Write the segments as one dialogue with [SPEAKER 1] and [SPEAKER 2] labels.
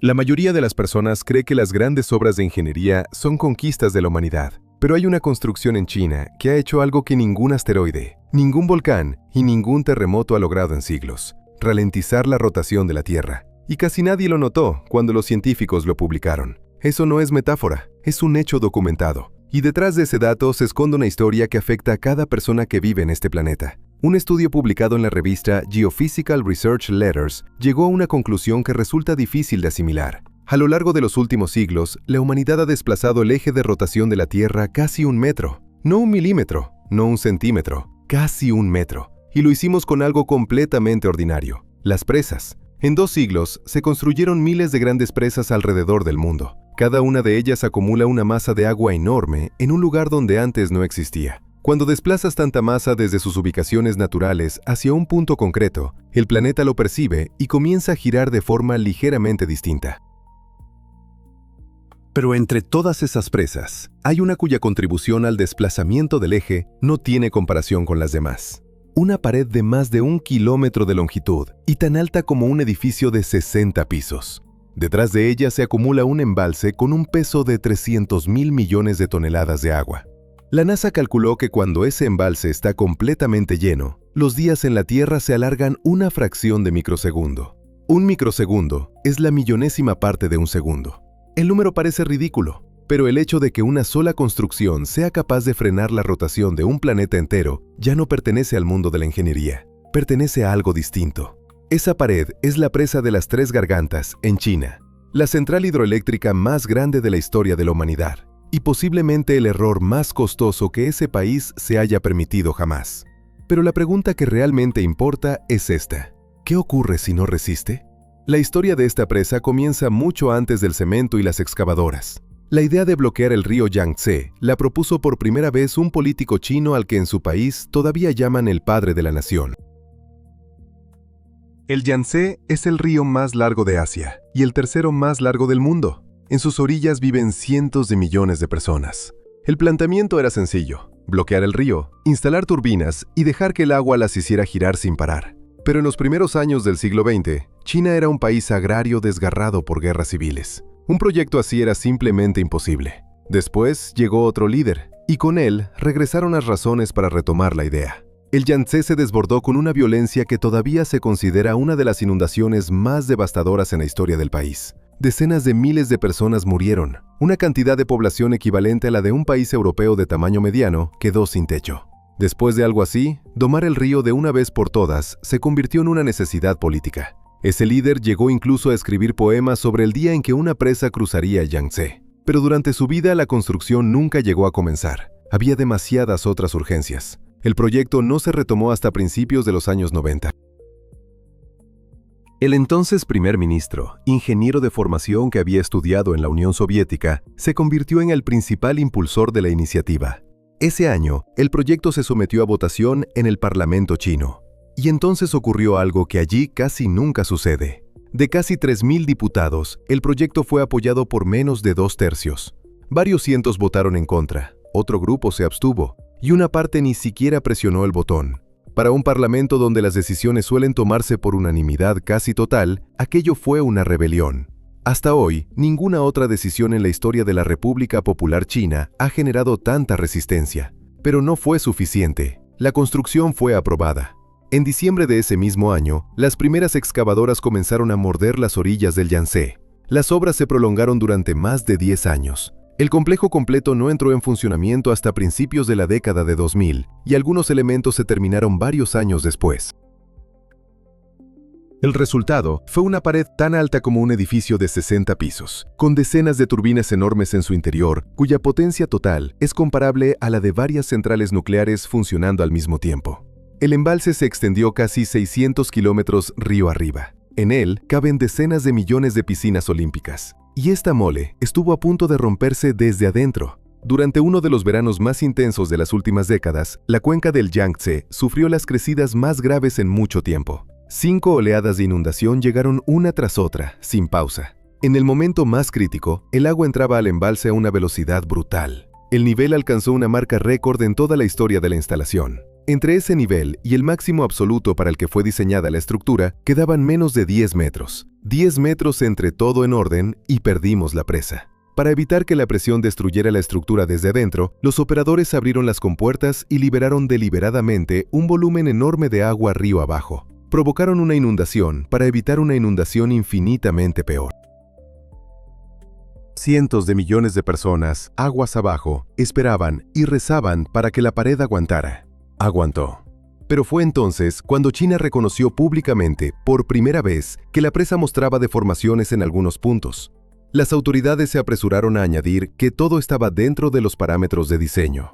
[SPEAKER 1] La mayoría de las personas cree que las grandes obras de ingeniería son conquistas de la humanidad, pero hay una construcción en China que ha hecho algo que ningún asteroide, ningún volcán y ningún terremoto ha logrado en siglos: ralentizar la rotación de la Tierra. Y casi nadie lo notó cuando los científicos lo publicaron. Eso no es metáfora, es un hecho documentado. Y detrás de ese dato se esconde una historia que afecta a cada persona que vive en este planeta. Un estudio publicado en la revista Geophysical Research Letters llegó a una conclusión que resulta difícil de asimilar. A lo largo de los últimos siglos, la humanidad ha desplazado el eje de rotación de la Tierra casi 1 metro. No 1 milímetro, no 1 centímetro, casi 1 metro. Y lo hicimos con algo completamente ordinario: las presas. En 2 siglos, se construyeron miles de grandes presas alrededor del mundo. Cada una de ellas acumula una masa de agua enorme en un lugar donde antes no existía. Cuando desplazas tanta masa desde sus ubicaciones naturales hacia un punto concreto, el planeta lo percibe y comienza a girar de forma ligeramente distinta. Pero entre todas esas presas, hay una cuya contribución al desplazamiento del eje no tiene comparación con las demás. Una pared de más de 1 kilómetro de longitud y tan alta como un edificio de 60 pisos. Detrás de ella se acumula un embalse con un peso de 300.000 millones de toneladas de agua. La NASA calculó que cuando ese embalse está completamente lleno, los días en la Tierra se alargan una fracción de microsegundo. Un microsegundo es la millonésima parte de un segundo. El número parece ridículo, pero el hecho de que una sola construcción sea capaz de frenar la rotación de un planeta entero ya no pertenece al mundo de la ingeniería, pertenece a algo distinto. Esa pared es la presa de las Tres Gargantas, en China, la central hidroeléctrica más grande de la historia de la humanidad, y posiblemente el error más costoso que ese país se haya permitido jamás. Pero la pregunta que realmente importa es esta: ¿qué ocurre si no resiste? La historia de esta presa comienza mucho antes del cemento y las excavadoras. La idea de bloquear el río Yangtze la propuso por primera vez un político chino al que en su país todavía llaman el padre de la nación. El Yangtze es el río más largo de Asia y el tercero más largo del mundo. En sus orillas viven cientos de millones de personas. El planteamiento era sencillo: bloquear el río, instalar turbinas y dejar que el agua las hiciera girar sin parar. Pero en los primeros años del siglo XX, China era un país agrario desgarrado por guerras civiles. Un proyecto así era simplemente imposible. Después llegó otro líder, y con él regresaron las razones para retomar la idea. El Yangtze se desbordó con una violencia que todavía se considera una de las inundaciones más devastadoras en la historia del país. Decenas de miles de personas murieron. Una cantidad de población equivalente a la de un país europeo de tamaño mediano quedó sin techo. Después de algo así, domar el río de una vez por todas se convirtió en una necesidad política. Ese líder llegó incluso a escribir poemas sobre el día en que una presa cruzaría el Yangtze. Pero durante su vida la construcción nunca llegó a comenzar. Había demasiadas otras urgencias. El proyecto no se retomó hasta principios de los años 90. El entonces primer ministro, ingeniero de formación que había estudiado en la Unión Soviética, se convirtió en el principal impulsor de la iniciativa. Ese año, el proyecto se sometió a votación en el Parlamento chino. Y entonces ocurrió algo que allí casi nunca sucede. De casi 3.000 diputados, el proyecto fue apoyado por menos de 2/3. Varios cientos votaron en contra, otro grupo se abstuvo, y una parte ni siquiera presionó el botón. Para un parlamento donde las decisiones suelen tomarse por unanimidad casi total, aquello fue una rebelión. Hasta hoy, ninguna otra decisión en la historia de la República Popular China ha generado tanta resistencia. Pero no fue suficiente. La construcción fue aprobada. En diciembre de ese mismo año, las primeras excavadoras comenzaron a morder las orillas del Yangtze. Las obras se prolongaron durante más de 10 años. El complejo completo no entró en funcionamiento hasta principios de la década de 2000, y algunos elementos se terminaron varios años después. El resultado fue una pared tan alta como un edificio de 60 pisos, con decenas de turbinas enormes en su interior, cuya potencia total es comparable a la de varias centrales nucleares funcionando al mismo tiempo. El embalse se extendió casi 600 kilómetros río arriba. En él caben decenas de millones de piscinas olímpicas. Y esta mole estuvo a punto de romperse desde adentro. Durante uno de los veranos más intensos de las últimas décadas, la cuenca del Yangtze sufrió las crecidas más graves en mucho tiempo. 5 oleadas de inundación llegaron una tras otra, sin pausa. En el momento más crítico, el agua entraba al embalse a una velocidad brutal. El nivel alcanzó una marca récord en toda la historia de la instalación. Entre ese nivel y el máximo absoluto para el que fue diseñada la estructura, quedaban menos de 10 metros. 10 metros entre todo en orden y perdimos la presa. Para evitar que la presión destruyera la estructura desde adentro, los operadores abrieron las compuertas y liberaron deliberadamente un volumen enorme de agua río abajo. Provocaron una inundación para evitar una inundación infinitamente peor. Cientos de millones de personas, aguas abajo, esperaban y rezaban para que la pared aguantara. Aguantó. Pero fue entonces cuando China reconoció públicamente, por primera vez, que la presa mostraba deformaciones en algunos puntos. Las autoridades se apresuraron a añadir que todo estaba dentro de los parámetros de diseño.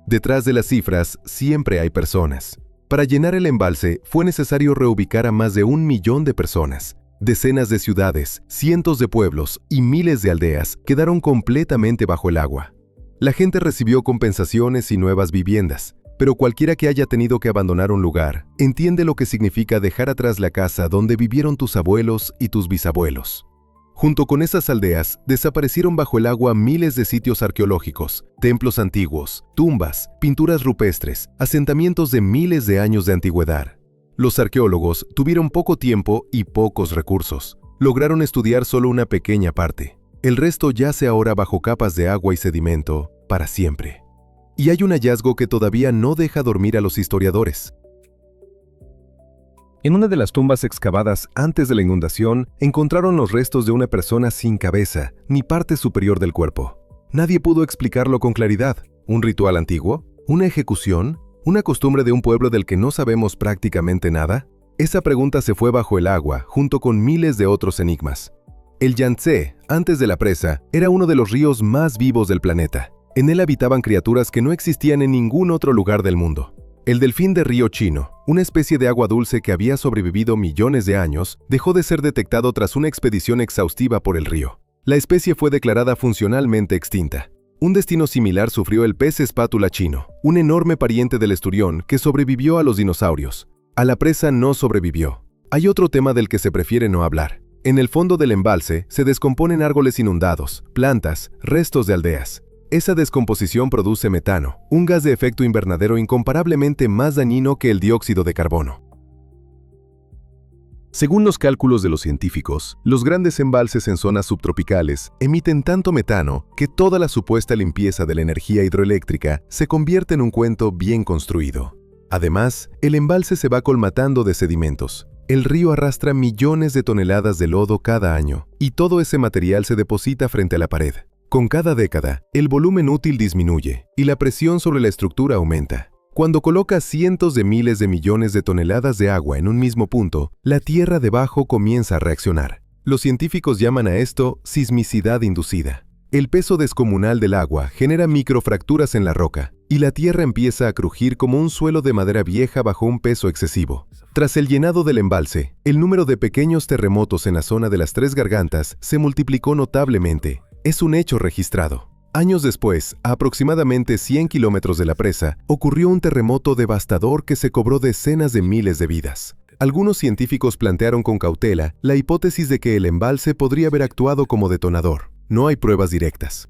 [SPEAKER 1] Detrás de las cifras siempre hay personas. Para llenar el embalse fue necesario reubicar a más de 1 millón de personas. Decenas de ciudades, cientos de pueblos y miles de aldeas quedaron completamente bajo el agua. La gente recibió compensaciones y nuevas viviendas, pero cualquiera que haya tenido que abandonar un lugar entiende lo que significa dejar atrás la casa donde vivieron tus abuelos y tus bisabuelos. Junto con esas aldeas, desaparecieron bajo el agua miles de sitios arqueológicos, templos antiguos, tumbas, pinturas rupestres, asentamientos de miles de años de antigüedad. Los arqueólogos tuvieron poco tiempo y pocos recursos. Lograron estudiar solo una pequeña parte. El resto yace ahora bajo capas de agua y sedimento para siempre. Y hay un hallazgo que todavía no deja dormir a los historiadores. En una de las tumbas excavadas antes de la inundación, encontraron los restos de una persona sin cabeza, ni parte superior del cuerpo. Nadie pudo explicarlo con claridad. ¿Un ritual antiguo? ¿Una ejecución? ¿Una costumbre de un pueblo del que no sabemos prácticamente nada? Esa pregunta se fue bajo el agua, junto con miles de otros enigmas. El Yangtze, antes de la presa, era uno de los ríos más vivos del planeta. En él habitaban criaturas que no existían en ningún otro lugar del mundo. El delfín de río chino, una especie de agua dulce que había sobrevivido millones de años, dejó de ser detectado tras una expedición exhaustiva por el río. La especie fue declarada funcionalmente extinta. Un destino similar sufrió el pez espátula chino, un enorme pariente del esturión que sobrevivió a los dinosaurios. A la presa no sobrevivió. Hay otro tema del que se prefiere no hablar. En el fondo del embalse se descomponen árboles inundados, plantas, restos de aldeas. Esa descomposición produce metano, un gas de efecto invernadero incomparablemente más dañino que el dióxido de carbono. Según los cálculos de los científicos, los grandes embalses en zonas subtropicales emiten tanto metano que toda la supuesta limpieza de la energía hidroeléctrica se convierte en un cuento bien construido. Además, el embalse se va colmatando de sedimentos. El río arrastra millones de toneladas de lodo cada año, y todo ese material se deposita frente a la pared. Con cada década, el volumen útil disminuye y la presión sobre la estructura aumenta. Cuando colocas cientos de miles de millones de toneladas de agua en un mismo punto, la tierra debajo comienza a reaccionar. Los científicos llaman a esto sismicidad inducida. El peso descomunal del agua genera microfracturas en la roca, y la tierra empieza a crujir como un suelo de madera vieja bajo un peso excesivo. Tras el llenado del embalse, el número de pequeños terremotos en la zona de las Tres Gargantas se multiplicó notablemente. Es un hecho registrado. Años después, a aproximadamente 100 kilómetros de la presa, ocurrió un terremoto devastador que se cobró decenas de miles de vidas. Algunos científicos plantearon con cautela la hipótesis de que el embalse podría haber actuado como detonador. No hay pruebas directas.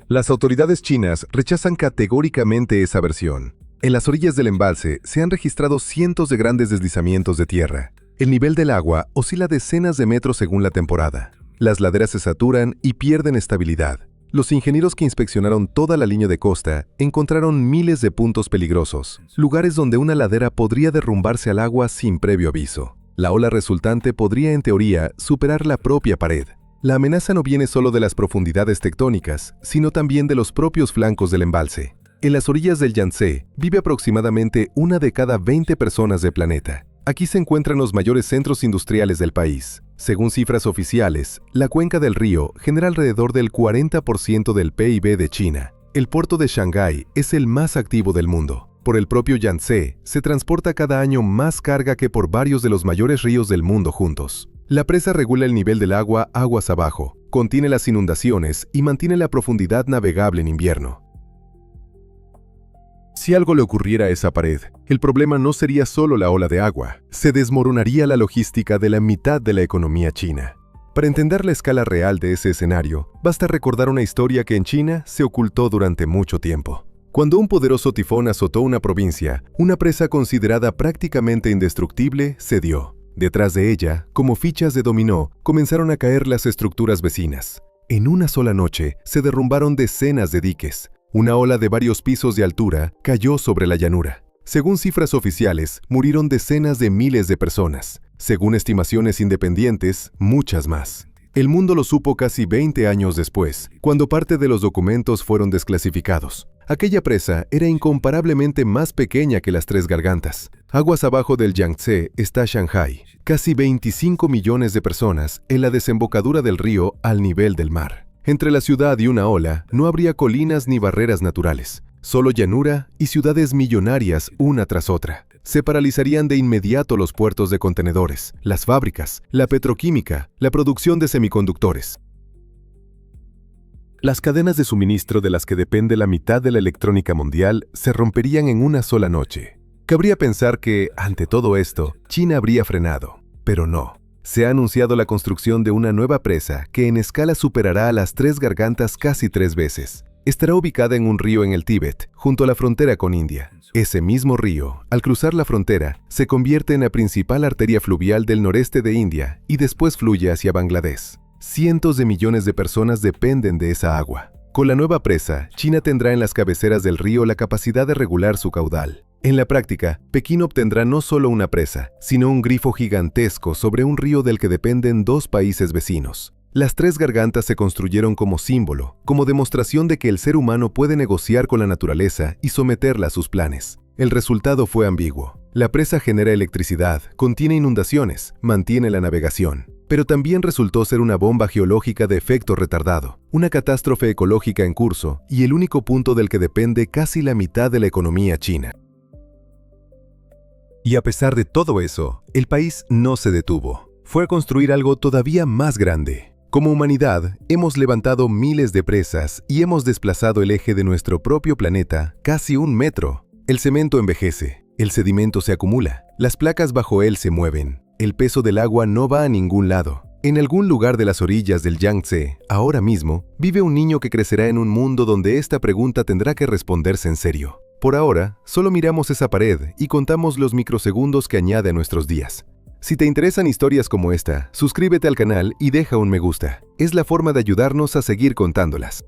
[SPEAKER 1] Las autoridades chinas rechazan categóricamente esa versión. En las orillas del embalse se han registrado cientos de grandes deslizamientos de tierra. El nivel del agua oscila decenas de metros según la temporada. Las laderas se saturan y pierden estabilidad. Los ingenieros que inspeccionaron toda la línea de costa encontraron miles de puntos peligrosos, lugares donde una ladera podría derrumbarse al agua sin previo aviso. La ola resultante podría, en teoría, superar la propia pared. La amenaza no viene solo de las profundidades tectónicas, sino también de los propios flancos del embalse. En las orillas del Yangtze vive aproximadamente 1 de cada 20 personas del planeta. Aquí se encuentran los mayores centros industriales del país. Según cifras oficiales, la cuenca del río genera alrededor del 40% del PIB de China. El puerto de Shanghái es el más activo del mundo. Por el propio Yangtze se transporta cada año más carga que por varios de los mayores ríos del mundo juntos. La presa regula el nivel del agua aguas abajo, contiene las inundaciones y mantiene la profundidad navegable en invierno. Si algo le ocurriera a esa pared, el problema no sería solo la ola de agua, se desmoronaría la logística de la mitad de la economía china. Para entender la escala real de ese escenario, basta recordar una historia que en China se ocultó durante mucho tiempo. Cuando un poderoso tifón azotó una provincia, una presa considerada prácticamente indestructible cedió. Detrás de ella, como fichas de dominó, comenzaron a caer las estructuras vecinas. En una sola noche se derrumbaron decenas de diques. Una ola de varios pisos de altura cayó sobre la llanura. Según cifras oficiales, murieron decenas de miles de personas. Según estimaciones independientes, muchas más. El mundo lo supo casi 20 años después, cuando parte de los documentos fueron desclasificados. Aquella presa era incomparablemente más pequeña que las Tres Gargantas. Aguas abajo del Yangtze está Shanghái, casi 25 millones de personas en la desembocadura del río al nivel del mar. Entre la ciudad y una ola no habría colinas ni barreras naturales, solo llanura y ciudades millonarias una tras otra. Se paralizarían de inmediato los puertos de contenedores, las fábricas, la petroquímica, la producción de semiconductores. Las cadenas de suministro de las que depende la mitad de la electrónica mundial se romperían en una sola noche. Cabría pensar que, ante todo esto, China habría frenado, pero no. Se ha anunciado la construcción de una nueva presa que en escala superará a las Tres Gargantas casi 3 veces. Estará ubicada en un río en el Tíbet, junto a la frontera con India. Ese mismo río, al cruzar la frontera, se convierte en la principal arteria fluvial del noreste de India y después fluye hacia Bangladesh. Cientos de millones de personas dependen de esa agua. Con la nueva presa, China tendrá en las cabeceras del río la capacidad de regular su caudal. En la práctica, Pekín obtendrá no solo una presa, sino un grifo gigantesco sobre un río del que dependen 2 países vecinos. Las Tres Gargantas se construyeron como símbolo, como demostración de que el ser humano puede negociar con la naturaleza y someterla a sus planes. El resultado fue ambiguo. La presa genera electricidad, contiene inundaciones, mantiene la navegación. Pero también resultó ser una bomba geológica de efecto retardado, una catástrofe ecológica en curso y el único punto del que depende casi la mitad de la economía china. Y a pesar de todo eso, el país no se detuvo. Fue a construir algo todavía más grande. Como humanidad, hemos levantado miles de presas y hemos desplazado el eje de nuestro propio planeta casi 1 metro. El cemento envejece, el sedimento se acumula, las placas bajo él se mueven. El peso del agua no va a ningún lado. En algún lugar de las orillas del Yangtze, ahora mismo, vive un niño que crecerá en un mundo donde esta pregunta tendrá que responderse en serio. Por ahora, solo miramos esa pared y contamos los microsegundos que añade a nuestros días. Si te interesan historias como esta, suscríbete al canal y deja un me gusta. Es la forma de ayudarnos a seguir contándolas.